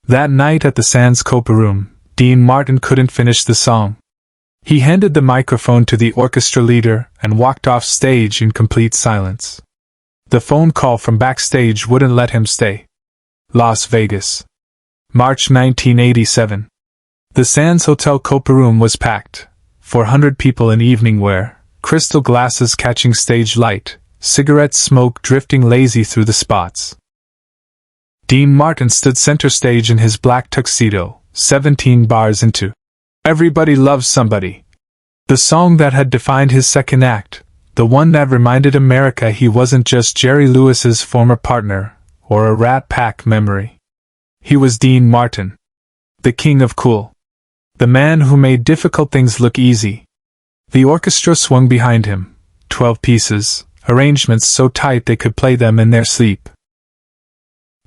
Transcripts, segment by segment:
That night at the Sands Copa Room, Dean Martin couldn't finish the song. He handed the microphone to the orchestra leader and walked off stage in complete silence. The phone call from backstage wouldn't let him stay. Las Vegas, March 1987. The Sands Hotel Copa Room was packed. 400 people in evening wear, crystal glasses catching stage light, cigarette smoke drifting lazy through the spots. Dean Martin stood center stage in his black tuxedo, 17 bars into Everybody Loves Somebody. The song that had defined his second act, the one that reminded America he wasn't just Jerry Lewis's former partner, or a Rat Pack memory. He was Dean Martin, the king of cool. The man who made difficult things look easy. The orchestra swung behind him, 12 pieces, arrangements so tight they could play them in their sleep.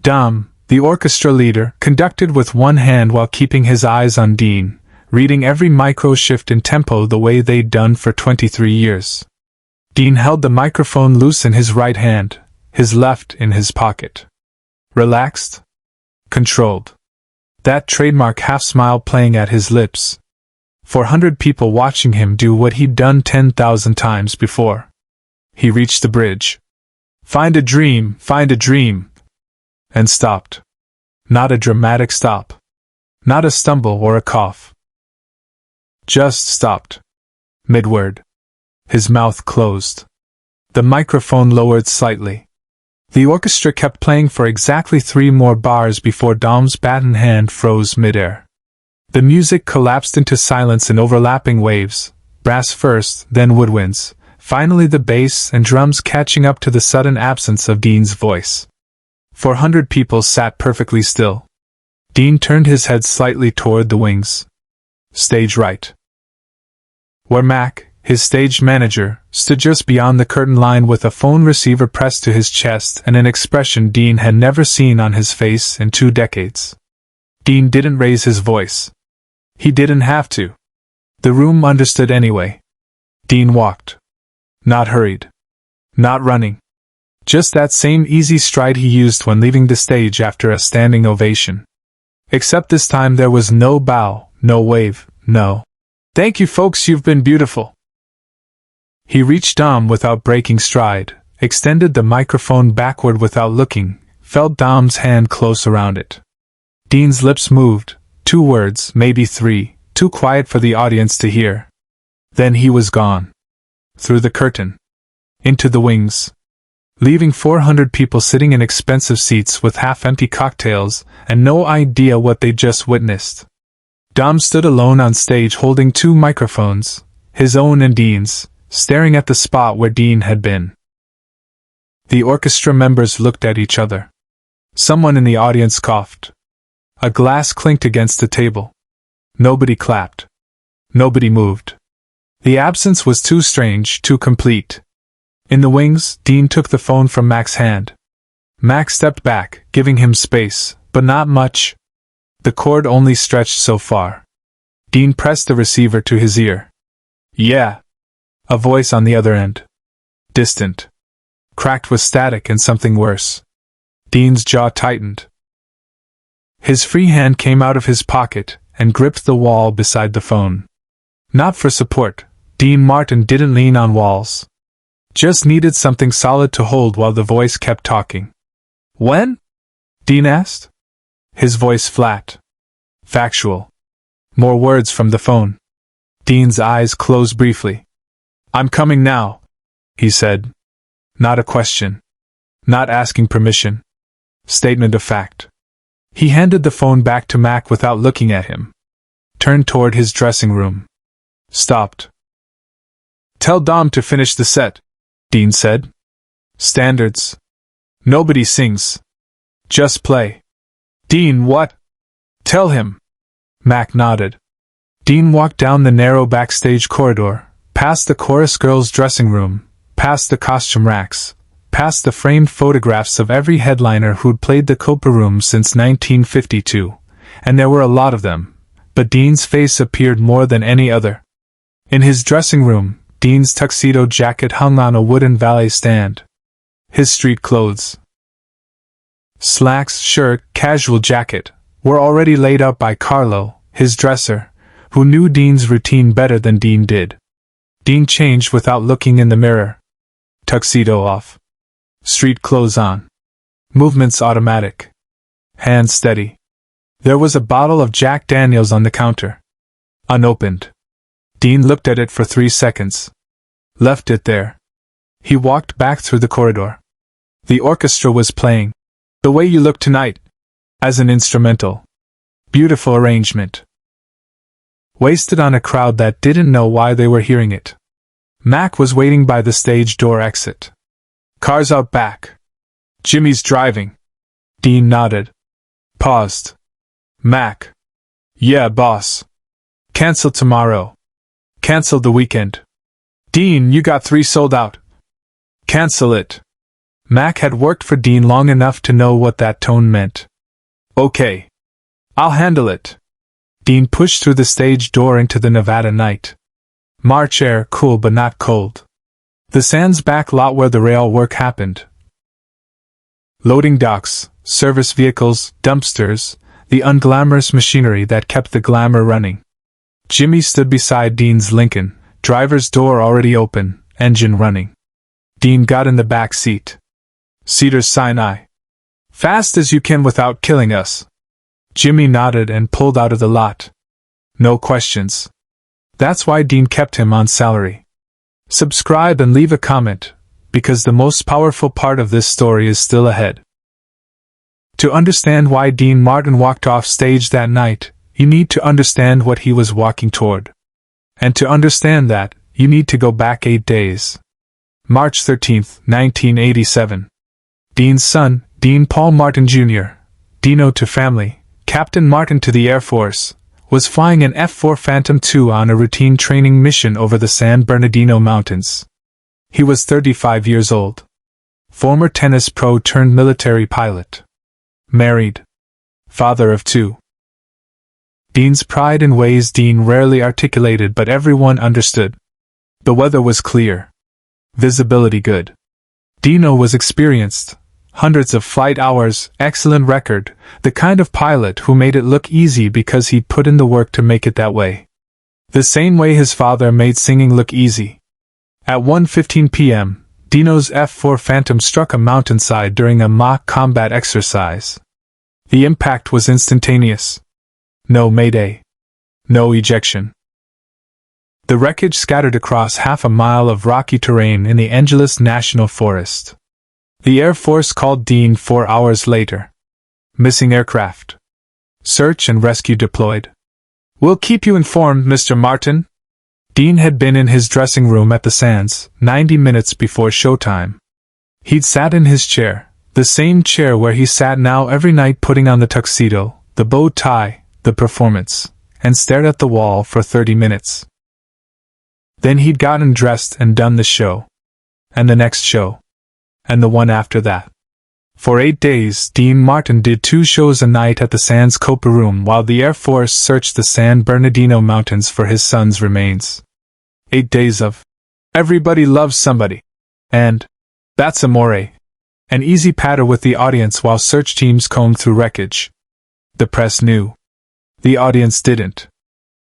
Dom, the orchestra leader, conducted with one hand while keeping his eyes on Dean, reading every micro shift in tempo the way they'd done for 23 years. Dean held the microphone loose in his right hand, his left in his pocket. Relaxed? Controlled. That trademark half-smile playing at his lips. 400 people watching him do what he'd done 10,000 times before. He reached the bridge. Find a dream, and stopped. Not a dramatic stop. Not a stumble or a cough. Just stopped. Mid-word. His mouth closed. The microphone lowered slightly. The orchestra kept playing for exactly 3 more bars before Dom's baton hand froze midair. The music collapsed into silence in overlapping waves, brass first, then woodwinds, finally the bass and drums catching up to the sudden absence of Dean's voice. 400 people sat perfectly still. Dean turned his head slightly toward the wings. Stage right. Where Mac, his stage manager, stood just beyond the curtain line with a phone receiver pressed to his chest and an expression Dean had never seen on his face in 2 decades. Dean didn't raise his voice. He didn't have to. The room understood anyway. Dean walked. Not hurried. Not running. Just that same easy stride he used when leaving the stage after a standing ovation. Except this time there was no bow, no wave, no "Thank you folks, you've been beautiful." He reached Dom without breaking stride, extended the microphone backward without looking, felt Dom's hand close around it. Dean's lips moved, 2 words, maybe 3, too quiet for the audience to hear. Then he was gone. Through the curtain. Into the wings. Leaving 400 people sitting in expensive seats with half-empty cocktails and no idea what they'd just witnessed. Dom stood alone on stage holding 2 microphones, his own and Dean's, staring at the spot where Dean had been. The orchestra members looked at each other. Someone in the audience coughed. A glass clinked against the table. Nobody clapped. Nobody moved. The absence was too strange, too complete. In the wings, Dean took the phone from Mac's hand. Mac stepped back, giving him space, but not much. The cord only stretched so far. Dean pressed the receiver to his ear. "Yeah." A voice on the other end. Distant. Cracked with static and something worse. Dean's jaw tightened. His free hand came out of his pocket and gripped the wall beside the phone. Not for support. Dean Martin didn't lean on walls. Just needed something solid to hold while the voice kept talking. "When?" Dean asked. His voice flat. Factual. More words from the phone. Dean's eyes closed briefly. "I'm coming now," he said. Not a question. Not asking permission. Statement of fact. He handed the phone back to Mac without looking at him. Turned toward his dressing room. Stopped. "Tell Dom to finish the set," Dean said. "Standards. Nobody sings. Just play." "Dean, what?" "Tell him." Mac nodded. Dean walked down the narrow backstage corridor, past the chorus girls' dressing room, past the costume racks, past the framed photographs of every headliner who'd played the Copa Room since 1952, and there were a lot of them, but Dean's face appeared more than any other. In his dressing room, Dean's tuxedo jacket hung on a wooden valet stand. His street clothes. Slacks, shirt, casual jacket, were already laid out by Carlo, his dresser, who knew Dean's routine better than Dean did. Dean changed without looking in the mirror. Tuxedo off. Street clothes on. Movements automatic. Hands steady. There was a bottle of Jack Daniels on the counter. Unopened. Dean looked at it for 3 seconds. Left it there. He walked back through the corridor. The orchestra was playing "The Way You Look Tonight" as an instrumental. Beautiful arrangement. Wasted on a crowd that didn't know why they were hearing it. Mac was waiting by the stage door exit. Cars out back. Jimmy's driving. Dean nodded. Paused. Mac. Yeah, boss. Cancel tomorrow. Cancel the weekend. Dean, you got 3 sold out. Cancel it. Mac had worked for Dean long enough to know what that tone meant. Okay. I'll handle it. Dean pushed through the stage door into the Nevada night. March air, cool but not cold. The Sands back lot where the rail work happened. Loading docks, service vehicles, dumpsters, the unglamorous machinery that kept the glamour running. Jimmy stood beside Dean's Lincoln, driver's door already open, engine running. Dean got in the back seat. Cedars Sinai. Fast as you can without killing us. Jimmy nodded and pulled out of the lot. No questions. That's why Dean kept him on salary. Subscribe and leave a comment, because the most powerful part of this story is still ahead. To understand why Dean Martin walked off stage that night, you need to understand what he was walking toward. And to understand that, you need to go back 8 days. March 13, 1987. Dean's son, Dean Paul Martin Jr., Dino to family, Captain Martin to the Air Force, was flying an F-4 Phantom II on a routine training mission over the San Bernardino Mountains. He was 35 years old. Former tennis pro turned military pilot. Married. Father of 2. Dean's pride in ways Dean rarely articulated but everyone understood. The weather was clear. Visibility good. Dino was experienced. Hundreds of flight hours, excellent record, the kind of pilot who made it look easy because he'd put in the work to make it that way. The same way his father made singing look easy. At 1:15 p.m., Dino's F-4 Phantom struck a mountainside during a mock combat exercise. The impact was instantaneous. No mayday. No ejection. The wreckage scattered across half a mile of rocky terrain in the Angeles National Forest. The Air Force called Dean 4 hours later. Missing aircraft. Search and rescue deployed. We'll keep you informed, Mr. Martin. Dean had been in his dressing room at the Sands, 90 minutes before showtime. He'd sat in his chair, the same chair where he sat now every night putting on the tuxedo, the bow tie, the performance, and stared at the wall for 30 minutes. Then he'd gotten dressed and done the show. And the next show. And the one after that. For 8 days, Dean Martin did 2 shows a night at the Sands Copa Room while the Air Force searched the San Bernardino Mountains for his son's remains. 8 days of "Everybody Loves Somebody" and "That's Amore," an easy patter with the audience while search teams combed through wreckage. The press knew. The audience didn't.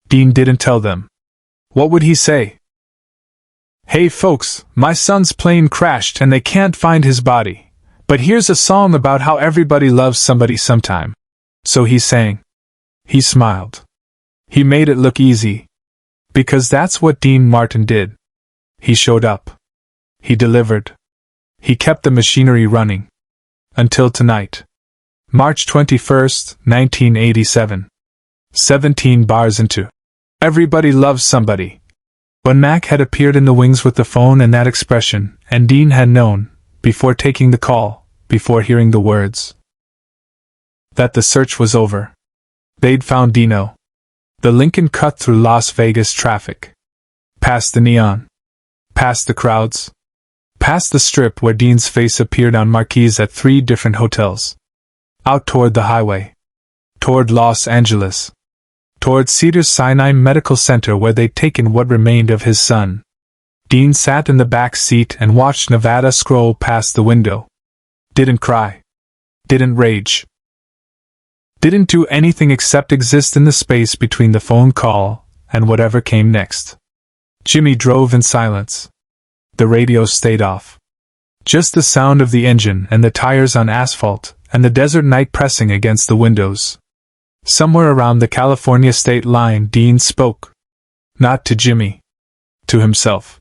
Dean didn't tell them. What would he say? "Hey folks, my son's plane crashed and they can't find his body. But here's a song about how everybody loves somebody sometime." So he sang. He smiled. He made it look easy. Because that's what Dean Martin did. He showed up. He delivered. He kept the machinery running. Until tonight. March 21, 1987. 17 bars into "Everybody Loves Somebody." When Mac had appeared in the wings with the phone and that expression, and Dean had known, before taking the call, before hearing the words, that the search was over. They'd found Dino. The Lincoln cut through Las Vegas traffic. Past the neon. Past the crowds. Past the strip where Dean's face appeared on marquees at 3 different hotels. Out toward the highway. Toward Los Angeles. Toward Cedars Sinai Medical Center where they'd taken what remained of his son. Dean sat in the back seat and watched Nevada scroll past the window. Didn't cry. Didn't rage. Didn't do anything except exist in the space between the phone call and whatever came next. Jimmy drove in silence. The radio stayed off. Just the sound of the engine and the tires on asphalt, and the desert night pressing against the windows. Somewhere around the California state line, Dean spoke. Not to Jimmy. To himself.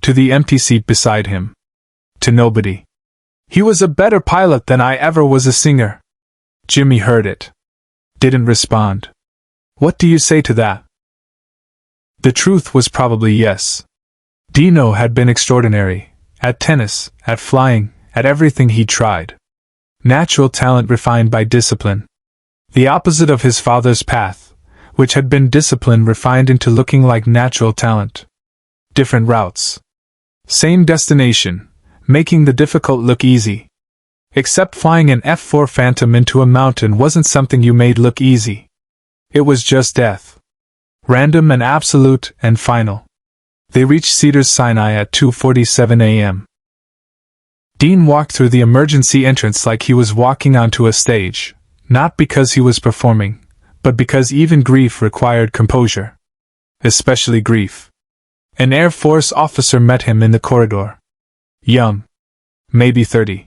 To the empty seat beside him. To nobody. He was a better pilot than I ever was a singer. Jimmy heard it. Didn't respond. What do you say to that? The truth was probably yes. Dino had been extraordinary. At tennis, at flying, at everything he'd tried. Natural talent refined by discipline. The opposite of his father's path, which had been discipline refined into looking like natural talent. Different routes. Same destination, making the difficult look easy. Except flying an F-4 Phantom into a mountain wasn't something you made look easy. It was just death. Random and absolute and final. They reached Cedars Sinai at 2:47 a.m. Dean walked through the emergency entrance like he was walking onto a stage, not because he was performing, but because even grief required composure. Especially grief. An Air Force officer met him in the corridor. Young. Maybe 30.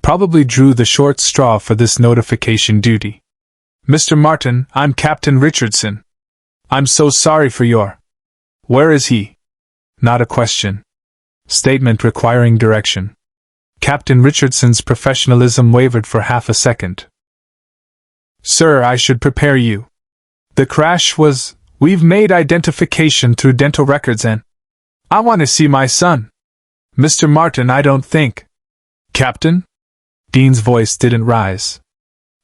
Probably drew the short straw for this notification duty. Mr. Martin, I'm Captain Richardson. I'm so sorry for your... Where is he? Not a question. Statement requiring direction. Captain Richardson's professionalism wavered for half a second. Sir, I should prepare you. The crash was... We've made identification through dental records and... I want to see my son. Mr. Martin, I don't think... Captain? Dean's voice didn't rise.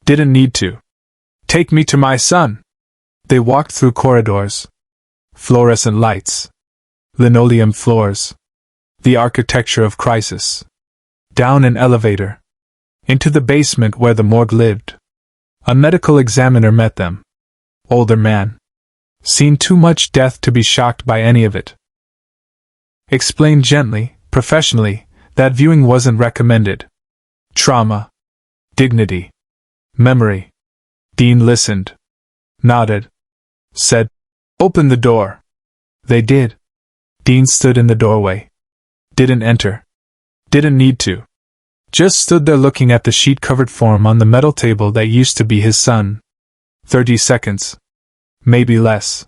Didn't need to. Take me to my son. They walked through corridors. Fluorescent lights. Linoleum floors. The architecture of crisis. Down an elevator. Into the basement where the morgue lived. A medical examiner met them. Older man. Seen too much death to be shocked by any of it. Explained gently, professionally, that viewing wasn't recommended. Trauma. Dignity. Memory. Dean listened. Nodded. Said, "Open the door." They did. Dean stood in the doorway. Didn't enter. Didn't need to. Just stood there looking at the sheet-covered form on the metal table that used to be his son. 30 seconds. Maybe less.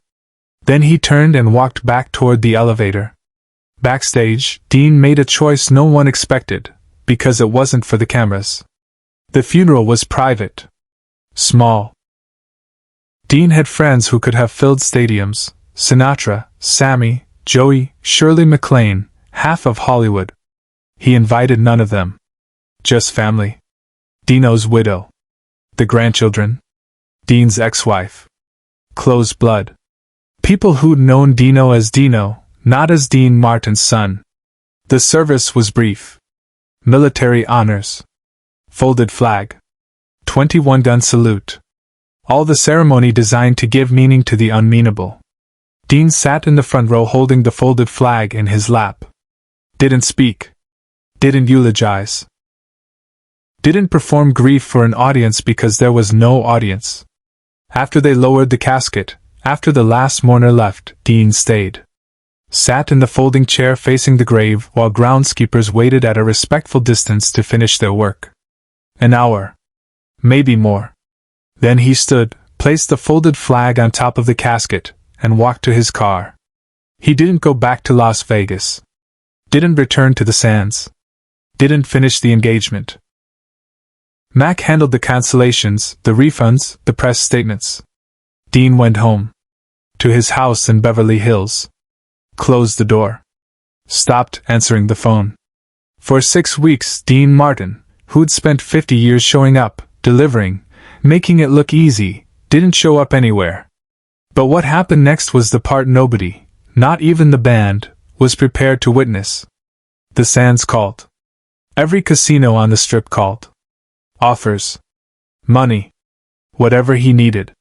Then he turned and walked back toward the elevator. Backstage, Dean made a choice no one expected, because it wasn't for the cameras. The funeral was private. Small. Dean had friends who could have filled stadiums: Sinatra, Sammy, Joey, Shirley MacLaine, half of Hollywood. He invited none of them. Just family. Dino's widow. The grandchildren. Dean's ex-wife. Close blood. People who'd known Dino as Dino, not as Dean Martin's son. The service was brief. Military honors. Folded flag. 21-gun salute. All the ceremony designed to give meaning to the unmeanable. Dean sat in the front row holding the folded flag in his lap. Didn't speak. Didn't eulogize. Didn't perform grief for an audience because there was no audience. After they lowered the casket, after the last mourner left, Dean stayed. Sat in the folding chair facing the grave while groundskeepers waited at a respectful distance to finish their work. An hour. Maybe more. Then he stood, placed the folded flag on top of the casket, and walked to his car. He didn't go back to Las Vegas. Didn't return to the Sands. Didn't finish the engagement. Mac handled the cancellations, the refunds, the press statements. Dean went home. To his house in Beverly Hills. Closed the door. Stopped answering the phone. For 6 weeks, Dean Martin, who'd spent 50 years showing up, delivering, making it look easy, didn't show up anywhere. But what happened next was the part nobody, not even the band, was prepared to witness. The Sands called. Every casino on the Strip called. Offers. Money. Whatever he needed.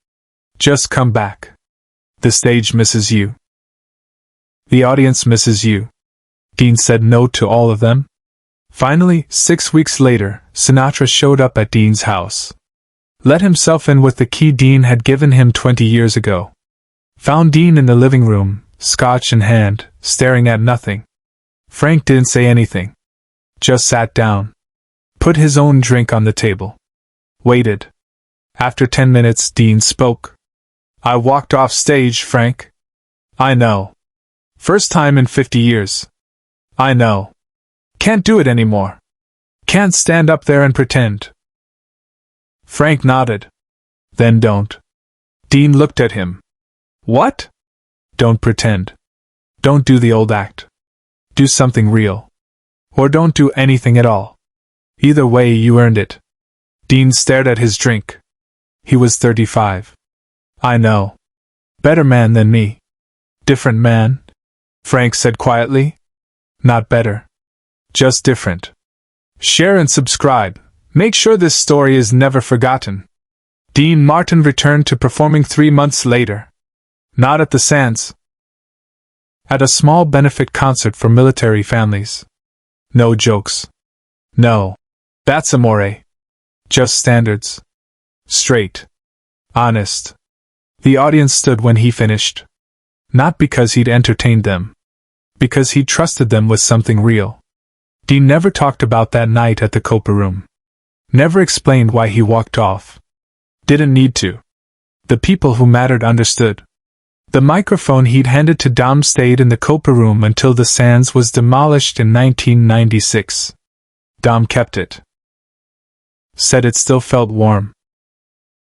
Just come back. The stage misses you. The audience misses you. Dean said no to all of them. Finally, 6 weeks later, Sinatra showed up at Dean's house. Let himself in with the key Dean had given him 20 years ago. Found Dean in the living room, scotch in hand, staring at nothing. Frank didn't say anything. Just sat down. Put his own drink on the table. Waited. After 10 minutes, Dean spoke. I walked off stage, Frank. I know. First time in 50 years. I know. Can't do it anymore. Can't stand up there and pretend. Frank nodded. Then don't. Dean looked at him. What? Don't pretend. Don't do the old act. Do something real. Or don't do anything at all. Either way, you earned it. Dean stared at his drink. He was 35. I know. Better man than me. Different man? Frank said quietly. Not better. Just different. Share and subscribe. Make sure this story is never forgotten. Dean Martin returned to performing 3 months later. Not at the Sands. At a small benefit concert for military families. No jokes. No. That's amore. Just standards. Straight. Honest. The audience stood when he finished. Not because he'd entertained them. Because he trusted them with something real. Dean never talked about that night at the Copa Room. Never explained why he walked off. Didn't need to. The people who mattered understood. The microphone he'd handed to Dom stayed in the Copa Room until the Sands was demolished in 1996. Dom kept it. Said it still felt warm.